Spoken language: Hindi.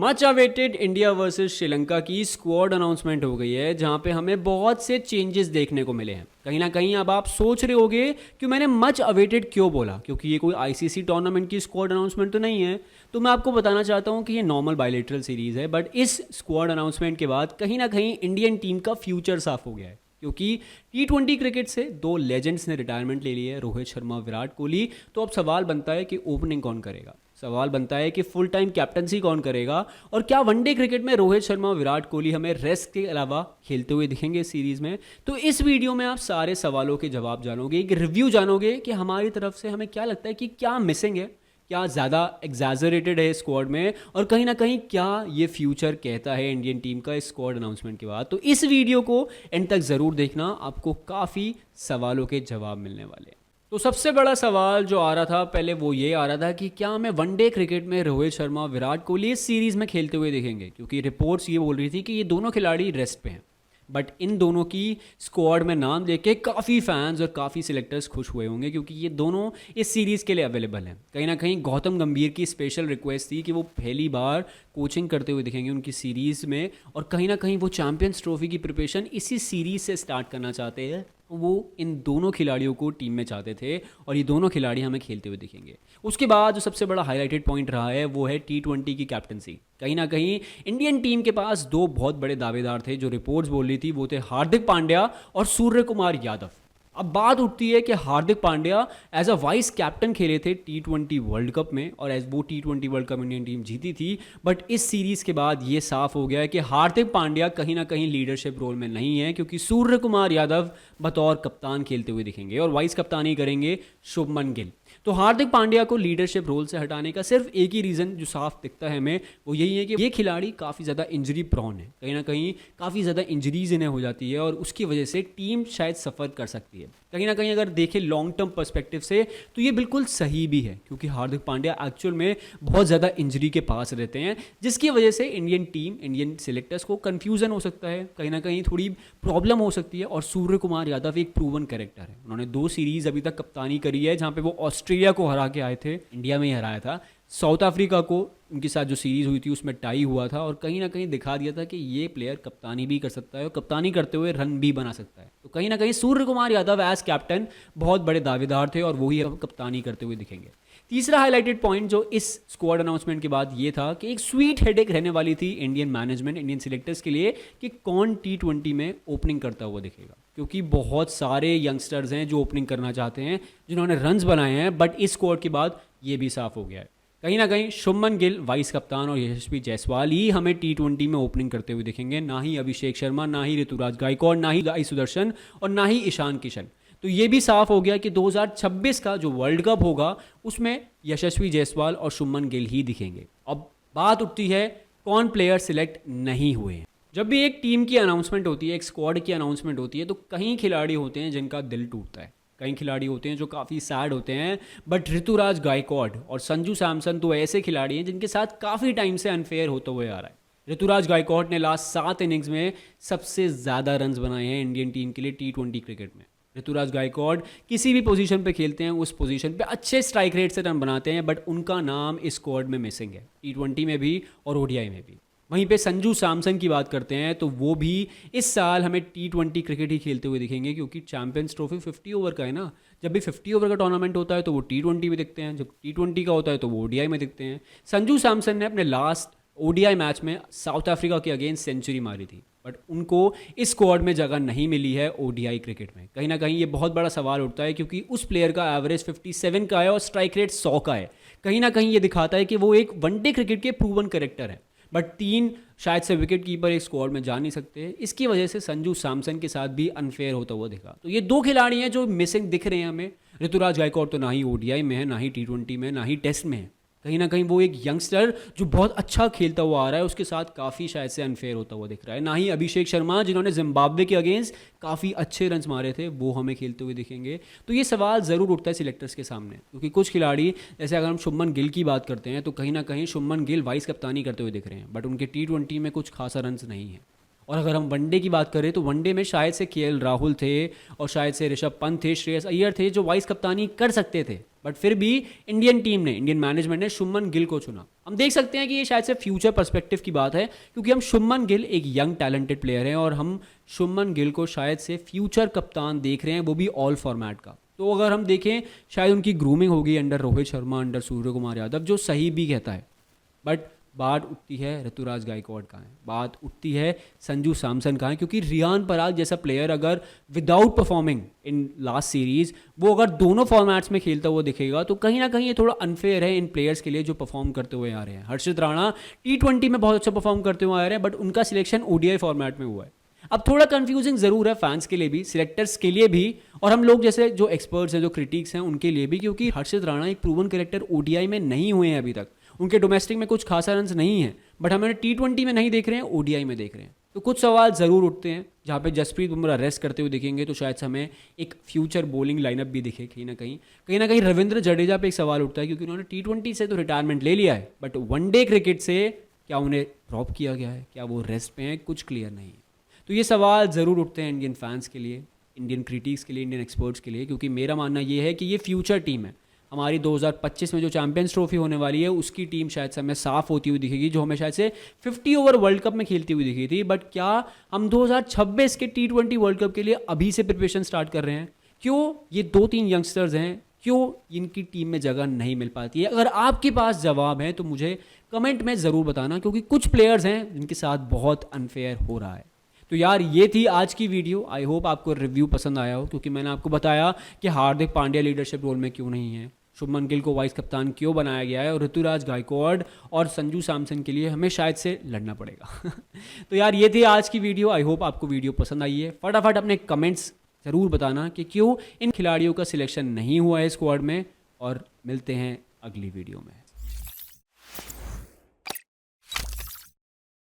Much awaited India versus Sri Lanka की स्क्वाड अनाउंसमेंट हो गई है, जहां पे हमें बहुत से चेंजेस देखने को मिले हैं। कहीं ना कहीं अब आप सोच रहे होगे कि मैंने मच अवेटेड क्यों बोला, क्योंकि ये कोई आईसीसी टूर्नामेंट की स्क्वाड अनाउंसमेंट तो नहीं है। तो मैं आपको बताना चाहता हूं कि ये नॉर्मल बायलेटरल सीरीज़ है, बट इस स्क्वाड अनाउंसमेंट के बाद कहीं ना कहीं इंडियन टीम का फ्यूचर साफ हो गया है। क्योंकि T20 क्रिकेट से दो लेजेंड्स ने रिटायरमेंट ले ली है, रोहित शर्मा, विराट कोहली। तो अब सवाल बनता है कि ओपनिंग कौन करेगा, सवाल बनता है कि फुल टाइम कैप्टनसी कौन करेगा, और क्या वनडे क्रिकेट में रोहित शर्मा, विराट कोहली हमें रेस्ट के अलावा खेलते हुए दिखेंगे इस सीरीज में। तो इस वीडियो में आप सारे सवालों के जवाब जानोगे, एक रिव्यू जानोगे कि हमारी तरफ से हमें क्या लगता है कि क्या मिसिंग है, क्या ज़्यादा एग्जैजरेटेड है स्क्वाड में, और कहीं ना कहीं क्या ये फ्यूचर कहता है इंडियन टीम का इस स्क्वाड अनाउंसमेंट के बाद। तो इस वीडियो को एंड तक ज़रूर देखना, आपको काफ़ी सवालों के जवाब मिलने वाले हैं। तो सबसे बड़ा सवाल जो आ रहा था पहले वो ये आ रहा था कि क्या हमें वनडे क्रिकेट में रोहित शर्मा, विराट कोहली इस सीरीज़ में खेलते हुए दिखेंगे, क्योंकि रिपोर्ट्स ये बोल रही थी कि ये दोनों खिलाड़ी रेस्ट पे हैं। बट इन दोनों की स्क्वाड में नाम देख के काफ़ी फैंस और काफ़ी सिलेक्टर्स खुश हुए होंगे, क्योंकि ये दोनों इस सीरीज़ के लिए अवेलेबल हैं। कहीं ना कहीं गौतम गंभीर की स्पेशल रिक्वेस्ट थी कि वो पहली बार कोचिंग करते हुए दिखेंगे उनकी सीरीज़ में, और कहीं ना कहीं वो चैंपियंस ट्रॉफी की प्रिपरेशन इसी सीरीज़ से स्टार्ट करना चाहते हैं। वो इन दोनों खिलाड़ियों को टीम में चाहते थे, और ये दोनों खिलाड़ी हमें खेलते हुए दिखेंगे। उसके बाद जो सबसे बड़ा हाईलाइटेड पॉइंट रहा है वो है T20 की कैप्टनसी। कहीं ना कहीं इंडियन टीम के पास दो बहुत बड़े दावेदार थे जो रिपोर्ट्स बोल रही थी, वो थे हार्दिक पांड्या और सूर्य कुमार यादव। अब बात उठती है कि Hardik Pandya as a vice captain खेले थे T20 वर्ल्ड कप में, और एज वो T20 world cup Indian team जीती थी। बट इस सीरीज़ के बाद ये साफ हो गया है कि हार्दिक पांड्या कहीं ना कहीं लीडरशिप रोल में नहीं है, क्योंकि सूर्य कुमार यादव बतौर कप्तान खेलते हुए दिखेंगे और वाइस कप्तानी करेंगे शुभमन गिल। तो हार्दिक पांड्या को लीडरशिप रोल से हटाने का सिर्फ एक ही रीज़न जो साफ दिखता है हमें, वो यही है कि ये खिलाड़ी काफ़ी ज़्यादा इंजरी प्रोन है। कहीं ना कहीं काफ़ी ज़्यादा इंजरीज इन्हें हो जाती है, और उसकी वजह से टीम शायद सफ़र कर सकती है। कहीं ना कहीं अगर देखें लॉन्ग टर्म पर्सपेक्टिव से तो ये बिल्कुल सही भी है, क्योंकि हार्दिक पांड्या एक्चुअल में बहुत ज़्यादा इंजरी के पास रहते हैं, जिसकी वजह से इंडियन टीम, इंडियन सिलेक्टर्स को कन्फ्यूज़न हो सकता है, कहीं ना कहीं थोड़ी प्रॉब्लम हो सकती है। और सूर्य कुमार यादव एक प्रूवन कैरेक्टर है, उन्होंने 2 सीरीज़ अभी तक कप्तानी करी है, जहाँ पे वो ऑस्ट्रेलिया को हरा के आए थे, इंडिया में ही हराया था। साउथ अफ्रीका को उनके साथ जो सीरीज़ हुई थी उसमें टाई हुआ था, और कहीं ना कहीं दिखा दिया था कि ये प्लेयर कप्तानी भी कर सकता है और कप्तानी करते हुए रन भी बना सकता है। तो कहीं ना कहीं सूर्य कुमार यादव एज कैप्टन बहुत बड़े दावेदार थे, और वही अब कप्तानी करते हुए दिखेंगे। तीसरा हाईलाइटेड पॉइंट जो इस स्क्वाड अनाउंसमेंट के बाद ये था कि एक स्वीट हेडेक रहने वाली थी इंडियन मैनेजमेंट, इंडियन सिलेक्टर्स के लिए, कि कौन T20 में ओपनिंग करता हुआ दिखेगा। क्योंकि बहुत सारे यंगस्टर्स हैं जो ओपनिंग करना चाहते हैं, जिन्होंने रन्स बनाए हैं, बट इस स्क्वाड के बाद ये भी साफ हो गया है। कहीं ना कहीं शुभमन गिल वाइस कप्तान और यशस्वी जायसवाल ही हमें T20 में ओपनिंग करते हुए दिखेंगे, ना ही अभिषेक शर्मा, ना ही ऋतुराज गायकवाड़, ना ही आई सुदर्शन, और ना ही ईशान किशन। तो ये भी साफ हो गया कि 2026 का जो वर्ल्ड कप होगा उसमें यशस्वी जायसवाल और शुभमन गिल ही दिखेंगे। अब बात उठती है कौन प्लेयर सिलेक्ट नहीं हुए हैं। जब भी एक टीम की अनाउंसमेंट होती है, एक स्क्वाड की अनाउंसमेंट होती है, तो कई खिलाड़ी होते हैं जिनका दिल टूटता है, कई खिलाड़ी होते हैं जो काफ़ी सैड होते हैं। बट ऋतुराज गायकवाड़ और संजू सैमसन तो ऐसे खिलाड़ी हैं जिनके साथ काफ़ी टाइम से अनफेयर होते हुए आ रहा है। ऋतुराज गायकवाड़ ने लास्ट 7 इनिंग्स में सबसे ज़्यादा रन्स बनाए हैं इंडियन टीम के लिए T20 क्रिकेट में। ऋतुराज गायकवाड़ किसी भी पोजीशन पे खेलते हैं, उस पोजीशन पे अच्छे स्ट्राइक रेट से रन बनाते हैं, बट उनका नाम इस स्क्वाड में मिसिंग है, T20 में भी और ODI में भी। वहीं पे संजू सैमसन की बात करते हैं तो वो भी इस साल हमें T20 क्रिकेट ही खेलते हुए दिखेंगे, क्योंकि चैंपियंस ट्रॉफी 50 ओवर का है ना। जब भी 50 ओवर का टूर्नामेंट होता है तो वो T20 में दिखते हैं, जब T20 का होता है तो वो ODI में दिखते हैं। संजू सैमसन ने अपने लास्ट ODI मैच में साउथ अफ्रीका के अगेंस्ट सेंचुरी मारी थी, बट उनको इस स्क्वाड में जगह नहीं मिली है ODI क्रिकेट में। कहीं ना कहीं ये बहुत बड़ा सवाल उठता है, क्योंकि उस प्लेयर का एवरेज 57 का है और स्ट्राइक रेट 100 का है। कहीं ना कहीं ये दिखाता है कि वो एक वनडे क्रिकेट के प्रूवन कैरेक्टर है, बट 3 शायद से विकेट कीपर एक स्क्वाड में जा नहीं सकते। इसकी वजह से संजू सैमसन के साथ भी अनफेयर होता हुआ दिखा। तो ये 2 खिलाड़ी हैं जो मिसिंग दिख रहे हैं हमें। ऋतुराज गायकवाड़ तो ना ही ODI में है, ना ही T20 में, ना ही टेस्ट में है। कहीं ना कहीं वो एक यंगस्टर जो बहुत अच्छा खेलता हुआ आ रहा है, उसके साथ काफ़ी शायद से अनफेयर होता हुआ दिख रहा है। ना ही अभिषेक शर्मा, जिन्होंने जिम्बाब्वे के अगेंस्ट काफ़ी अच्छे रन्स मारे थे, वो हमें खेलते हुए दिखेंगे। तो ये सवाल ज़रूर उठता है सिलेक्टर्स के सामने, क्योंकि कुछ खिलाड़ी, जैसे अगर हम शुभमन गिल की बात करते हैं, तो कहीं ना कहीं शुभमन गिल वाइस कप्तानी करते हुए दिख रहे हैं, बट उनके T20 में कुछ खासा रन्स नहीं है। और अगर हम वनडे की बात करें तो वनडे में शायद से केएल राहुल थे और शायद से ऋषभ पंत थे, श्रेयस अय्यर थे जो वाइस कप्तानी कर सकते थे, बट फिर भी इंडियन टीम ने, इंडियन मैनेजमेंट ने शुभमन गिल को चुना। हम देख सकते हैं कि ये शायद से फ्यूचर पर्सपेक्टिव की बात है, क्योंकि हम शुभमन गिल एक यंग टैलेंटेड प्लेयर हैं और हम शुभमन गिल को शायद से फ्यूचर कप्तान देख रहे हैं, वो भी ऑल फॉर्मेट का। तो अगर हम देखें शायद उनकी ग्रूमिंग होगी अंडर रोहित शर्मा, अंडर सूर्य कुमार यादव, जो सही भी कहता है, बट बात उठती है ऋतुराज गायकवाड़ कहाँ है, बात उठती है संजू सैमसन कहाँ है, क्योंकि रियान पराग जैसा प्लेयर अगर without performing in last series वो अगर दोनों फॉर्मेट्स में खेलता हुआ दिखेगा तो कहीं ना कहीं ये थोड़ा अनफेयर है इन प्लेयर्स के लिए जो परफॉर्म करते हुए आ रहे हैं। हर्षित राणा T20 में बहुत अच्छा परफॉर्म करते हुए आ रहे हैं, बट उनका सिलेक्शन ODI फॉर्मेट में हुआ है। अब थोड़ा कंफ्यूजिंग जरूर है फैंस के लिए भी, सिलेक्टर्स के लिए भी, और हम लोग जैसे जो एक्सपर्ट्स हैं, जो क्रिटिक्स हैं, उनके लिए भी, क्योंकि हर्षित राणा एक प्रूवन कैरेक्टर ODI में नहीं हुए हैं अभी तक। उनके डोमेस्टिक में कुछ खासा रन्स नहीं है, बट हमें T20 में नहीं देख रहे हैं, ODI में देख रहे हैं। तो कुछ सवाल ज़रूर उठते हैं, जहाँ पे जसप्रीत बुमराह रेस्ट करते हुए दिखेंगे तो शायद से हमें एक फ्यूचर बॉलिंग लाइनअप भी दिखे कहीं ना कहीं रविंद्र जडेजा पे एक सवाल उठता है, क्योंकि उन्होंने T20 से तो रिटायरमेंट ले लिया है, बट वनडे क्रिकेट से क्या उन्हें ड्रॉप किया गया है, क्या वो रेस्ट पे हैं, कुछ क्लियर नहीं है। तो ये सवाल ज़रूर उठते हैं इंडियन फैंस के लिए, इंडियन क्रिटिक्स के लिए, इंडियन एक्सपर्ट्स के लिए, क्योंकि मेरा मानना ये है कि ये फ्यूचर टीम है। हमारी 2025 में जो चैंपियंस ट्रॉफी होने वाली है उसकी टीम शायद से हमें साफ होती हुई दिखेगी, जो हमें शायद से 50 ओवर वर्ल्ड कप में खेलती हुई दिखी थी। बट क्या हम 2026 के T20 वर्ल्ड कप के लिए अभी से प्रिपरेशन स्टार्ट कर रहे हैं? क्यों ये 2-3 यंगस्टर्स हैं, क्यों इनकी टीम में जगह नहीं मिल पाती है? अगर आपके पास जवाब है तो मुझे कमेंट में ज़रूर बताना, क्योंकि कुछ प्लेयर्स हैं जिनके साथ बहुत अनफेयर हो रहा है। तो यार ये थी आज की वीडियो। आई होप आपको रिव्यू पसंद आया हो, क्योंकि मैंने आपको बताया कि हार्दिक पांड्या लीडरशिप रोल में क्यों नहीं है, शुभमन गिल को वाइस कप्तान क्यों बनाया गया है, और ऋतुराज गायकवाड़ और संजू सैमसन के लिए हमें शायद से लड़ना पड़ेगा। तो यार ये थी आज की वीडियो। आई होप आपको वीडियो पसंद आई है। फटाफट अपने कमेंट्स ज़रूर बताना कि क्यों इन खिलाड़ियों का सिलेक्शन नहीं हुआ है स्क्वाड में, और मिलते हैं अगली वीडियो में।